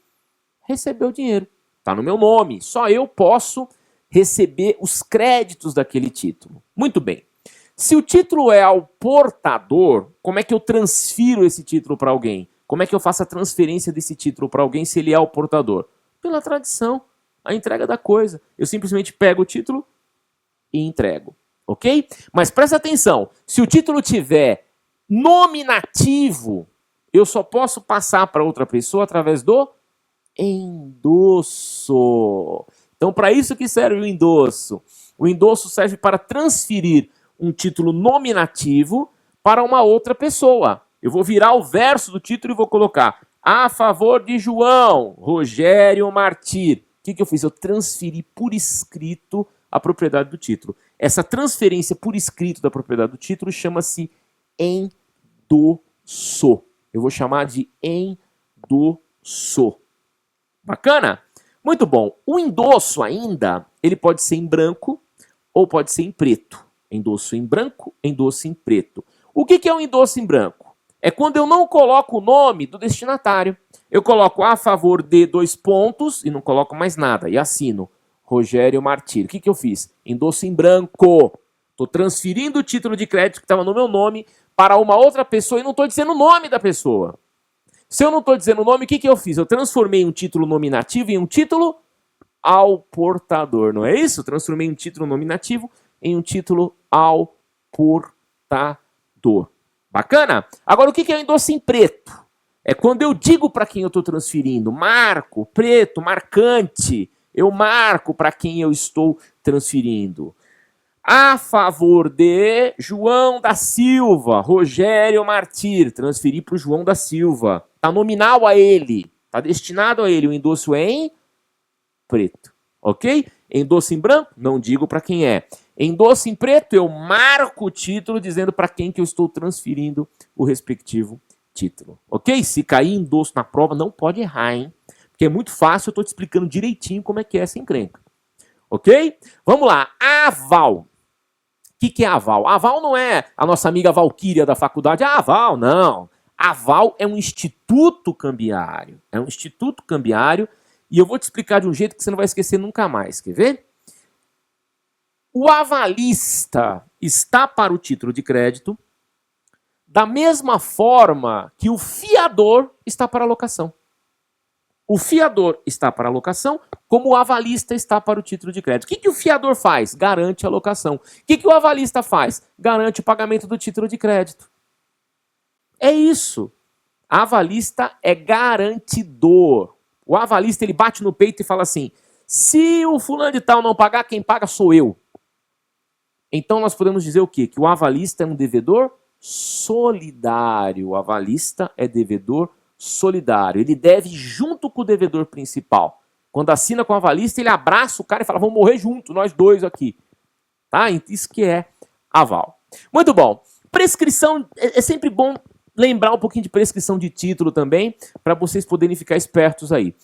receber o dinheiro. Está no meu nome. Só eu posso receber os créditos daquele título. Muito bem. Se o título é ao portador, como é que eu transfiro esse título para alguém? Como é que eu faço a transferência desse título para alguém se ele é ao portador? Pela tradição, a entrega da coisa. Eu simplesmente pego o título e entrego. Ok? Mas presta atenção, se o título tiver nominativo, eu só posso passar para outra pessoa através do endosso. Então, para isso que serve o endosso. O endosso serve para transferir um título nominativo para uma outra pessoa. Eu vou virar o verso do título e vou colocar a favor de João, Rogério Martir. O que eu fiz? Eu transferi por escrito a propriedade do título. Essa transferência por escrito da propriedade do título chama-se endosso. Eu vou chamar de endosso. Bacana? Muito bom. O endosso ainda, ele pode ser em branco ou pode ser em preto. Endosso em branco, endosso em preto. O que é um endosso em branco? É quando eu não coloco o nome do destinatário. Eu coloco a favor de 2 pontos e não coloco mais nada. E assino Rogério Martir. O que eu fiz? Endosso em branco. Estou transferindo o título de crédito que estava no meu nome para uma outra pessoa e não estou dizendo o nome da pessoa. Se eu não estou dizendo o nome, o que eu fiz? Eu transformei um título nominativo em um título ao portador. Não é isso? Transformei um título nominativo em um título ao portador. Bacana? Agora, o que é o endosso em preto? É quando eu digo para quem eu estou transferindo, marco, preto, marcante, eu marco para quem eu estou transferindo. A favor de João da Silva, Rogério Martir, transferi para o João da Silva. Está nominal a ele, está destinado a ele. O endosso é em preto, ok? Endosso em branco, não digo para quem é. Endosso em preto, eu marco o título dizendo para quem que eu estou transferindo o respectivo título, ok? Se cair endosso na prova, não pode errar, hein? Porque é muito fácil, eu estou te explicando direitinho como é que é essa encrenca, ok? Vamos lá, aval. O que é aval? Aval não é a nossa amiga Valquíria da faculdade. Aval, não. Aval é um instituto cambiário. É um instituto cambiário e eu vou te explicar de um jeito que você não vai esquecer nunca mais. Quer ver? O avalista está para o título de crédito da mesma forma que o fiador está para a locação. O fiador está para a locação, como o avalista está para o título de crédito. O que o fiador faz? Garante a locação. O que o avalista faz? Garante o pagamento do título de crédito. É isso. Avalista é garantidor. O avalista ele bate no peito e fala assim, se o fulano de tal não pagar, quem paga sou eu. Então nós podemos dizer o quê? Que o avalista é um devedor solidário. O avalista é devedor solidário. Ele deve junto com o devedor principal. Quando assina com a avalista, ele abraça o cara e fala, vamos morrer junto, nós dois aqui. Tá? Isso que é aval. Muito bom. Prescrição, é sempre bom lembrar um pouquinho de prescrição de título também, para vocês poderem ficar espertos aí.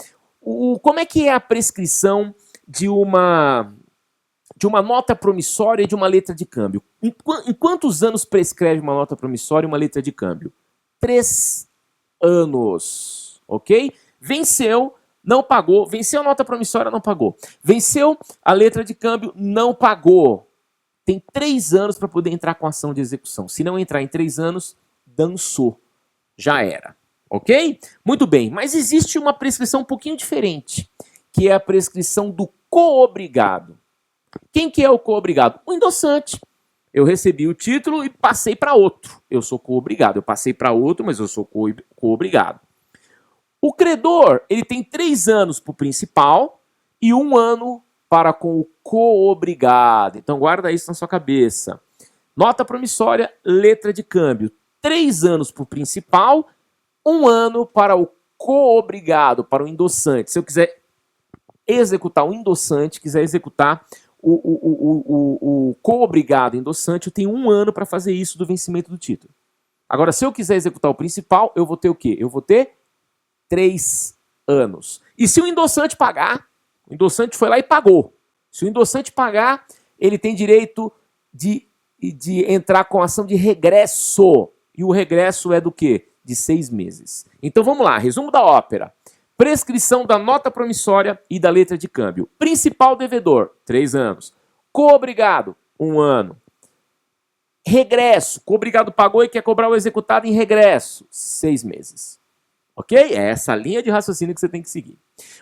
Como é que é a prescrição de uma nota promissória e de uma letra de câmbio? Em quantos anos prescreve uma nota promissória e uma letra de câmbio? 3 anos, ok? Venceu, não pagou. Venceu a nota promissória, não pagou. Venceu a letra de câmbio, não pagou. Tem 3 anos para poder entrar com ação de execução. Se não entrar em 3 anos, dançou. Já era. Ok? Muito bem. Mas existe uma prescrição um pouquinho diferente, que é a prescrição do coobrigado. Quem que é o coobrigado? O endossante. Eu recebi o título e passei para outro. Eu sou coobrigado. Eu passei para outro, mas eu sou coobrigado. O credor, ele tem 3 anos para o principal e 1 ano para com o coobrigado. Então guarda isso na sua cabeça. Nota promissória, letra de câmbio. 3 anos para o principal, 1 ano para o coobrigado, para o endossante. Se eu quiser executar o endossante, quiser executar o coobrigado endossante, eu tenho 1 ano para fazer isso do vencimento do título. Agora, se eu quiser executar o principal, eu vou ter o quê? Eu vou ter 3 anos. E se o endossante pagar, o endossante foi lá e pagou. Se o endossante pagar, ele tem direito de entrar com ação de regresso. E o regresso é do quê? De 6 meses. Então vamos lá, resumo da ópera. Prescrição da nota promissória e da letra de câmbio. Principal devedor, 3 anos. Coobrigado, 1 ano. Regresso, coobrigado pagou e quer cobrar o executado em regresso, 6 meses. Ok? É essa linha de raciocínio que você tem que seguir.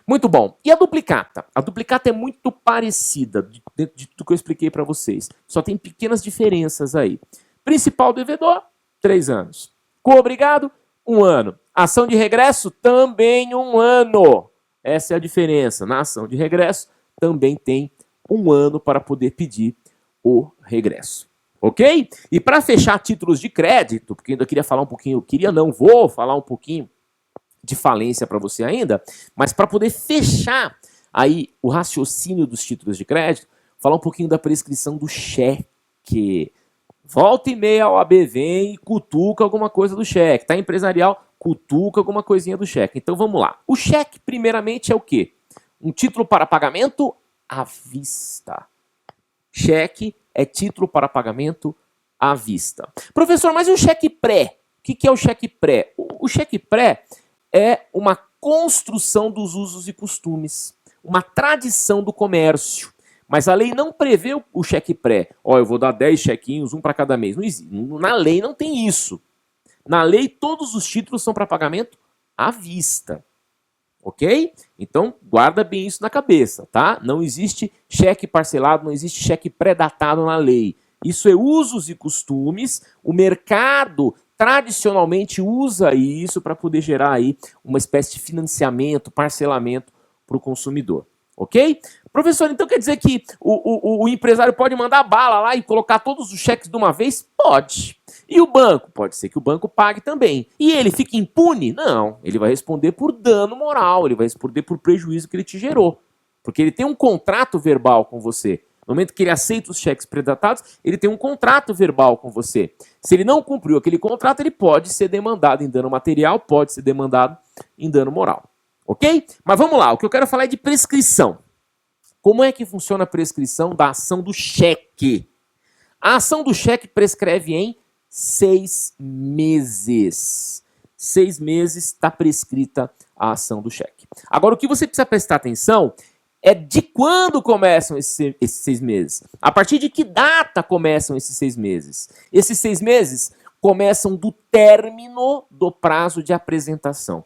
Muito bom. E a duplicata? A duplicata é muito parecida dentro de tudo que eu expliquei para vocês. Só tem pequenas diferenças aí. Principal devedor, 3 anos. Coobrigado, 1 ano. Ação de regresso, também 1 ano. Essa é a diferença. Na ação de regresso, também tem 1 ano para poder pedir o regresso. Ok? E para fechar títulos de crédito, porque ainda queria falar um pouquinho, vou falar um pouquinho de falência para você ainda, mas para poder fechar aí o raciocínio dos títulos de crédito, falar um pouquinho da prescrição do cheque. Volta e meia a OAB vem e cutuca alguma coisa do cheque. Tá empresarial, cutuca alguma coisinha do cheque. Então vamos lá. O cheque, primeiramente, é o quê? Um título para pagamento à vista. Cheque é título para pagamento à vista. Professor, mas e o cheque pré? O que é o cheque pré? O cheque pré é uma construção dos usos e costumes, uma tradição do comércio. Mas a lei não prevê o cheque pré. Ó, eu vou dar 10 chequinhos, 1 para cada mês. Não existe. Na lei não tem isso. Na lei, todos os títulos são para pagamento à vista. Ok? Então, guarda bem isso na cabeça, tá? Não existe cheque parcelado, não existe cheque pré-datado na lei. Isso é usos e costumes. O mercado tradicionalmente usa isso para poder gerar aí uma espécie de financiamento, parcelamento para o consumidor. Ok? Professor, então quer dizer que o empresário pode mandar bala lá e colocar todos os cheques de uma vez? Pode. E o banco? Pode ser que o banco pague também. E ele fica impune? Não. Ele vai responder por dano moral, ele vai responder por prejuízo que ele te gerou. Porque ele tem um contrato verbal com você. No momento que ele aceita os cheques predatados, ele tem um contrato verbal com você. Se ele não cumpriu aquele contrato, ele pode ser demandado em dano material, pode ser demandado em dano moral. Ok? Mas vamos lá, o que eu quero falar é de prescrição. Como é que funciona a prescrição da ação do cheque? A ação do cheque prescreve em 6 meses. 6 meses está prescrita a ação do cheque. Agora, o que você precisa prestar atenção é de quando começam esses 6 meses. A partir de que data começam esses 6 meses? Esses 6 meses começam do término do prazo de apresentação.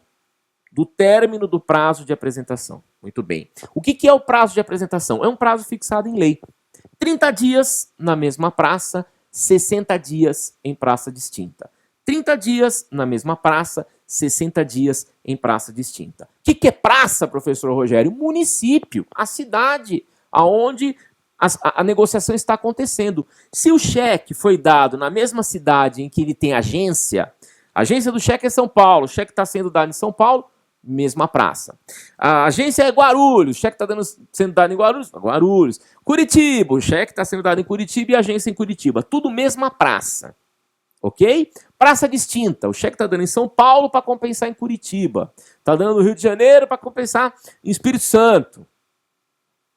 Do término do prazo de apresentação. Muito bem. O que é o prazo de apresentação? É um prazo fixado em lei. 30 dias na mesma praça, 60 dias em praça distinta. 30 dias na mesma praça, 60 dias em praça distinta. O que é praça, professor Rogério? Município, a cidade onde a negociação está acontecendo. Se o cheque foi dado na mesma cidade em que ele tem agência, a agência do cheque é São Paulo, o cheque está sendo dado em São Paulo, mesma praça. A agência é Guarulhos, o cheque está sendo dado em Guarulhos, Guarulhos. Curitiba, o cheque está sendo dado em Curitiba e a agência em Curitiba. Tudo mesma praça. Ok? Praça distinta, o cheque está dando em São Paulo para compensar em Curitiba. Está dando no Rio de Janeiro para compensar em Espírito Santo.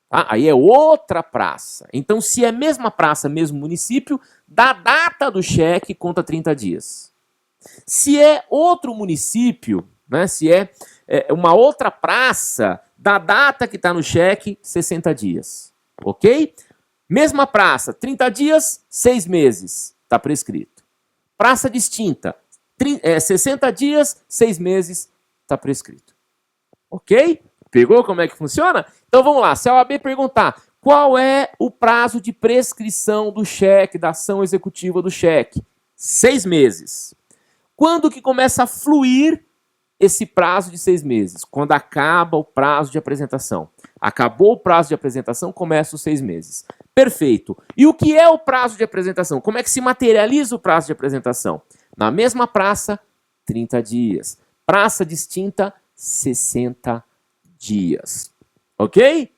Tá? Aí é outra praça. Então, se é mesma praça, mesmo município, da data do cheque conta 30 dias. Se é outro município, né, se é uma outra praça, da data que está no cheque, 60 dias. Ok? Mesma praça, 30 dias, 6 meses. Está prescrito. Praça distinta, 60 dias, 6 meses. Está prescrito. Ok? Pegou como é que funciona? Então vamos lá, se a OAB perguntar qual é o prazo de prescrição do cheque, da ação executiva do cheque? 6 meses. Quando que começa a fluir esse prazo de 6 meses? Quando acaba o prazo de apresentação. Acabou o prazo de apresentação, começa os 6 meses. Perfeito. E o que é o prazo de apresentação? Como é que se materializa o prazo de apresentação? Na mesma praça, 30 dias. Praça distinta, 60 dias. Ok?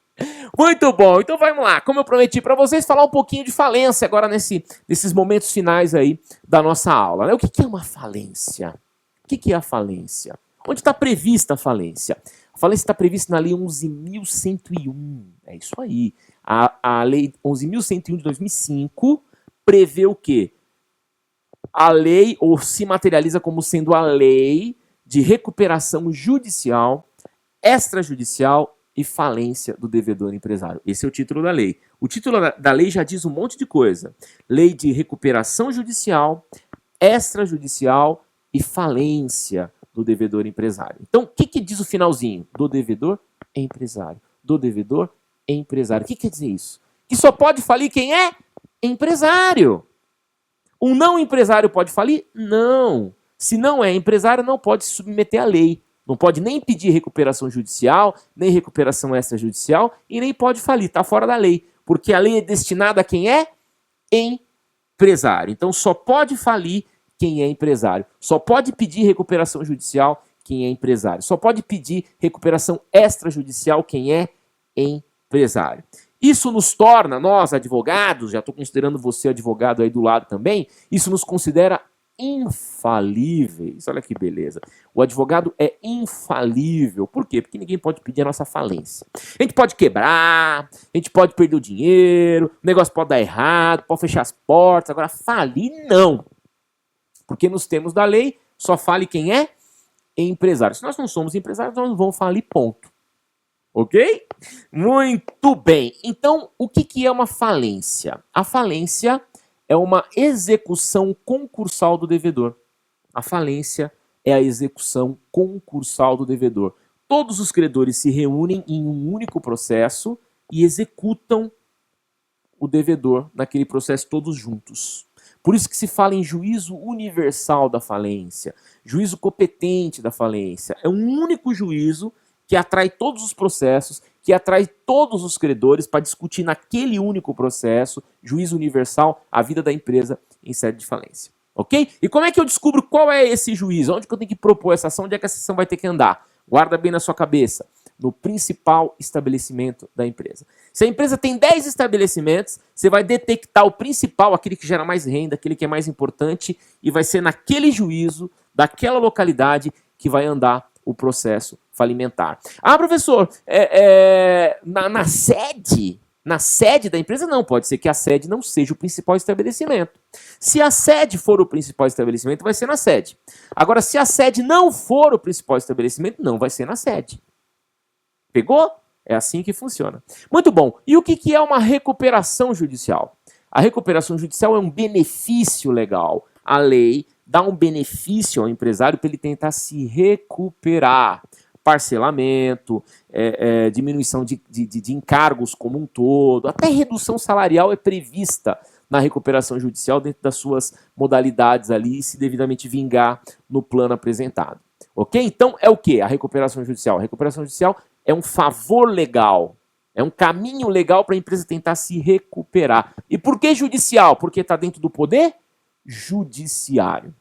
Muito bom. Então vamos lá. Como eu prometi para vocês, falar um pouquinho de falência agora nesses momentos finais aí da nossa aula, né? O que é uma falência? O que é a falência? Onde está prevista a falência? A falência está prevista na Lei 11.101. É isso aí. A Lei 11.101 de 2005 prevê o quê? A lei, ou se materializa como sendo a lei de recuperação judicial, extrajudicial e falência do devedor empresário. Esse é o título da lei. O título da lei já diz um monte de coisa. Lei de recuperação judicial, extrajudicial e falência do devedor empresário. Então, o que diz o finalzinho? Do devedor empresário. Do devedor empresário. O que quer dizer isso? Que só pode falir quem é empresário. Um não empresário pode falir? Não. Se não é empresário, não pode se submeter à lei. Não pode nem pedir recuperação judicial, nem recuperação extrajudicial e nem pode falir. Está fora da lei. Porque a lei é destinada a quem é empresário. Então, só pode falir quem é empresário. Só pode pedir recuperação judicial quem é empresário. Só pode pedir recuperação extrajudicial quem é empresário. Isso nos torna, nós advogados, já estou considerando você advogado aí do lado também, isso nos considera infalíveis. Olha que beleza. O advogado é infalível. Por quê? Porque ninguém pode pedir a nossa falência. A gente pode quebrar, a gente pode perder o dinheiro, o negócio pode dar errado, pode fechar as portas. Agora, falir não. Porque nos termos da lei, só fale quem é empresário. Se nós não somos empresários, nós não vamos falir, ponto. Ok? Muito bem. Então, o que é uma falência? A falência é uma execução concursal do devedor. A falência é a execução concursal do devedor. Todos os credores se reúnem em um único processo e executam o devedor naquele processo todos juntos. Por isso que se fala em juízo universal da falência, juízo competente da falência. É um único juízo que atrai todos os processos, que atrai todos os credores para discutir naquele único processo, juízo universal, a vida da empresa em sede de falência. Ok? E como é que eu descubro qual é esse juízo? Onde que eu tenho que propor essa ação? Onde é que essa ação vai ter que andar? Guarda bem na sua cabeça. No principal estabelecimento da empresa. Se a empresa tem 10 estabelecimentos, você vai detectar o principal, aquele que gera mais renda, aquele que é mais importante, e vai ser naquele juízo, daquela localidade, que vai andar o processo falimentar. Ah, professor, na sede da empresa não, pode ser que a sede não seja o principal estabelecimento. Se a sede for o principal estabelecimento, vai ser na sede. Agora, se a sede não for o principal estabelecimento, não vai ser na sede. Pegou? É assim que funciona. Muito bom. E o que é uma recuperação judicial? A recuperação judicial é um benefício legal. A lei dá um benefício ao empresário para ele tentar se recuperar. Parcelamento, diminuição de encargos como um todo, até redução salarial é prevista na recuperação judicial dentro das suas modalidades ali, se devidamente vingar no plano apresentado. Ok? Então é o que? A recuperação judicial. A recuperação judicial é um favor legal, é um caminho legal para a empresa tentar se recuperar. E por que judicial? Porque está dentro do poder judiciário.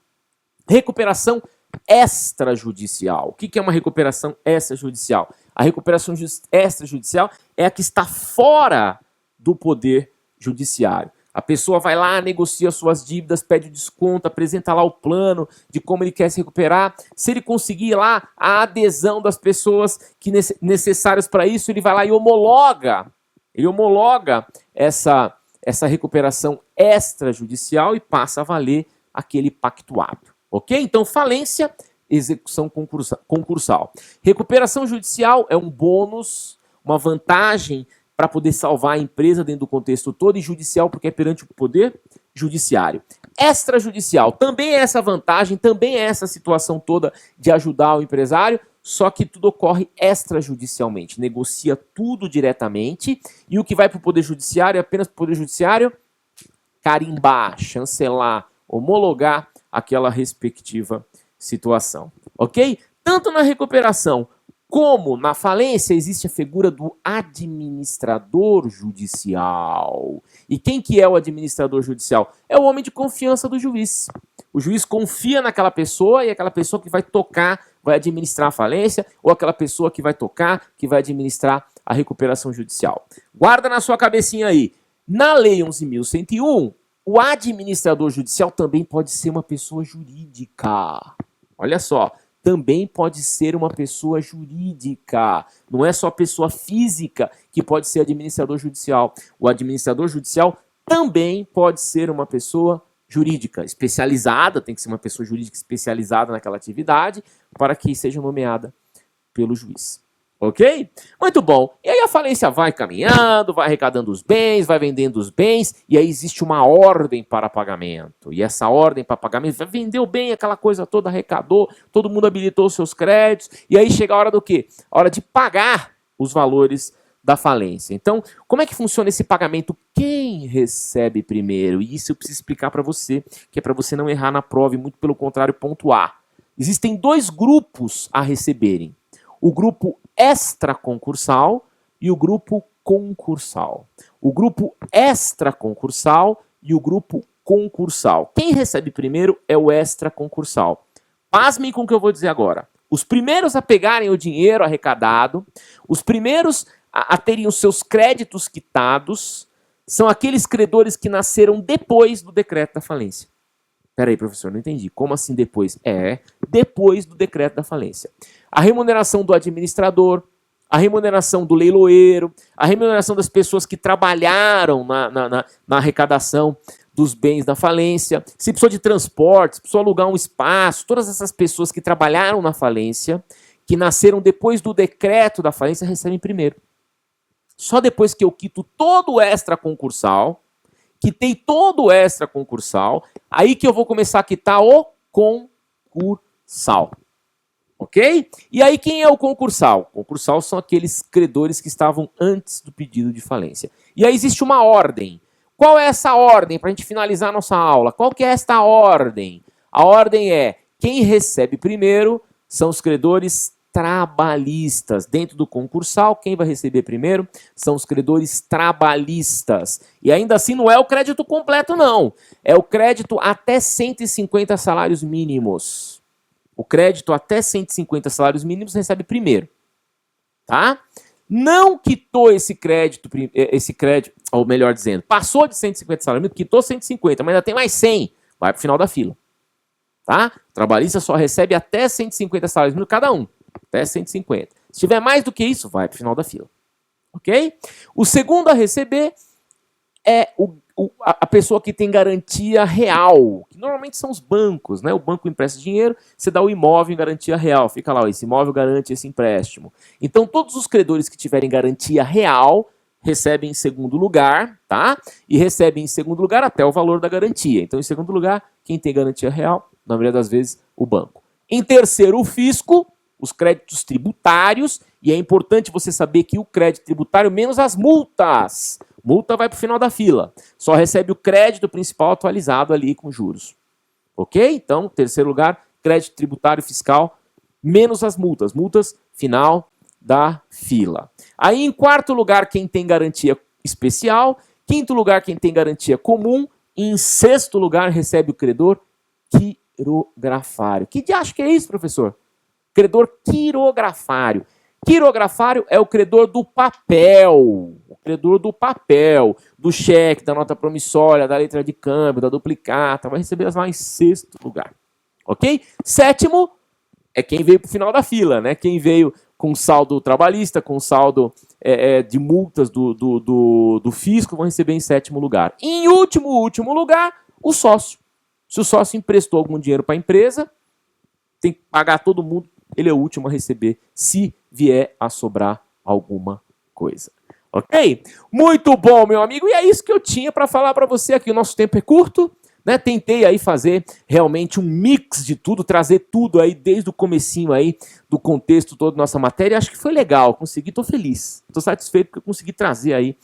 Recuperação extrajudicial. O que é uma recuperação extrajudicial? A recuperação extrajudicial é a que está fora do poder judiciário. A pessoa vai lá, negocia suas dívidas, pede desconto, apresenta lá o plano de como ele quer se recuperar. Se ele conseguir lá a adesão das pessoas que necessárias para isso, ele vai lá e homologa. Ele homologa essa recuperação extrajudicial e passa a valer aquele pactuado. Ok? Então, falência, execução concursal. Recuperação judicial é um bônus, uma vantagem para poder salvar a empresa dentro do contexto todo, e judicial porque é perante o poder judiciário. Extrajudicial também é essa vantagem, também é essa situação toda de ajudar o empresário, só que tudo ocorre extrajudicialmente. Negocia tudo diretamente e o que vai para o poder judiciário é apenas para o poder judiciário carimbar, chancelar, homologar aquela respectiva situação. Ok? Tanto na recuperação como na falência existe a figura do administrador judicial. E quem que é o administrador judicial? É o homem de confiança do juiz. O juiz confia naquela pessoa e aquela pessoa que vai tocar, vai administrar a falência, ou aquela pessoa que vai tocar, que vai administrar a recuperação judicial. Guarda na sua cabecinha aí. Na Lei 11.101, o administrador judicial também pode ser uma pessoa jurídica. Olha só. Também pode ser uma pessoa jurídica. Não é só pessoa física que pode ser administrador judicial. O administrador judicial também pode ser uma pessoa jurídica, especializada, tem que ser uma pessoa jurídica especializada naquela atividade, para que seja nomeada pelo juiz. Ok? Muito bom. E aí a falência vai caminhando, vai arrecadando os bens, vai vendendo os bens, e aí existe uma ordem para pagamento. E essa ordem para pagamento vendeu bem aquela coisa toda, arrecadou, todo mundo habilitou os seus créditos, e aí chega a hora do quê? A hora de pagar os valores da falência. Então, como é que funciona esse pagamento? Quem recebe primeiro? E isso eu preciso explicar para você, que é para você não errar na prova e muito pelo contrário pontuar. Existem dois grupos a receberem. O grupo extraconcursal e o grupo concursal. O grupo extraconcursal e o grupo concursal. Quem recebe primeiro é o extraconcursal. Pasmem com o que eu vou dizer agora. Os primeiros a pegarem o dinheiro arrecadado, os primeiros a terem os seus créditos quitados, são aqueles credores que nasceram depois do decreto da falência. Peraí, professor, não entendi. Como assim depois? Depois do decreto da falência. A remuneração do administrador, a remuneração do leiloeiro, a remuneração das pessoas que trabalharam na arrecadação dos bens da falência, se precisou de transporte, se precisou alugar um espaço, todas essas pessoas que trabalharam na falência, que nasceram depois do decreto da falência, recebem primeiro. Só depois que eu quito todo o extraconcursal, quitei todo o extraconcursal, aí que eu vou começar a quitar o concursal. Ok? E aí quem é o concursal? Concursal são aqueles credores que estavam antes do pedido de falência. E aí existe uma ordem. Qual é essa ordem? Para a gente finalizar a nossa aula. Qual que é esta ordem? A ordem é, quem recebe primeiro são os credores trabalhistas. Dentro do concursal, quem vai receber primeiro são os credores trabalhistas. E ainda assim não é o crédito completo, não. É o crédito até 150 salários mínimos. O crédito até 150 salários mínimos recebe primeiro. Tá? Não quitou esse crédito, ou melhor dizendo, passou de 150 salários mínimos, quitou 150, mas ainda tem mais 100, vai para o final da fila. Tá? O trabalhista só recebe até 150 salários mínimos cada um. Até 150. Se tiver mais do que isso, vai para o final da fila. Ok? O segundo a receber é a pessoa que tem garantia real, que normalmente são os bancos, né? O banco empresta dinheiro, você dá o imóvel em garantia real. Fica lá, ó, esse imóvel garante esse empréstimo. Então, todos os credores que tiverem garantia real recebem em segundo lugar, tá? E recebem em segundo lugar até o valor da garantia. Então, em segundo lugar, quem tem garantia real, na maioria das vezes, o banco. Em terceiro, o fisco, os créditos tributários, e é importante você saber que o crédito tributário menos as multas. Multa vai para o final da fila. Só recebe o crédito principal atualizado ali com juros. Ok? Então, terceiro lugar, crédito tributário fiscal menos as multas. Multas, final da fila. Aí, em quarto lugar, quem tem garantia especial. Quinto lugar, quem tem garantia comum. E em sexto lugar, recebe o credor que quirografário. Que diacho que é isso, professor? Credor quirografário. Quirografário é o credor do papel. O credor do papel, do cheque, da nota promissória, da letra de câmbio, da duplicata. Vai receber lá em sexto lugar. Ok? Sétimo é quem veio para o final da fila, né? Quem veio com saldo trabalhista, com saldo de multas do fisco, vão receber em sétimo lugar. Em último lugar, o sócio. Se o sócio emprestou algum dinheiro para a empresa, tem que pagar todo mundo, ele é o último a receber, se vier a sobrar alguma coisa. Ok? Muito bom, meu amigo. E é isso que eu tinha para falar para você aqui. O nosso tempo é curto, né? Tentei aí fazer realmente um mix de tudo, trazer tudo aí desde o comecinho aí do contexto todo da nossa matéria. Acho que foi legal, consegui, estou feliz. Estou satisfeito porque eu consegui trazer aí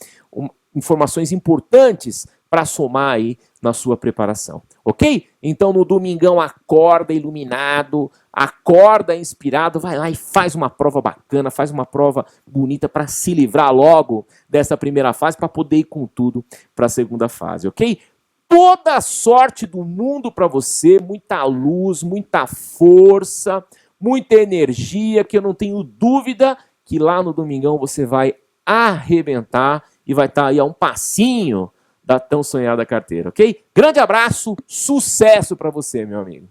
informações importantes para somar aí na sua preparação, ok? Então no domingão acorda iluminado, acorda inspirado, vai lá e faz uma prova bacana, faz uma prova bonita para se livrar logo dessa primeira fase para poder ir com tudo para a segunda fase, ok? Toda a sorte do mundo para você, muita luz, muita força, muita energia, que eu não tenho dúvida que lá no domingão você vai arrebentar e vai estar aí a um passinho da tão sonhada carteira, ok? Grande abraço, sucesso para você, meu amigo.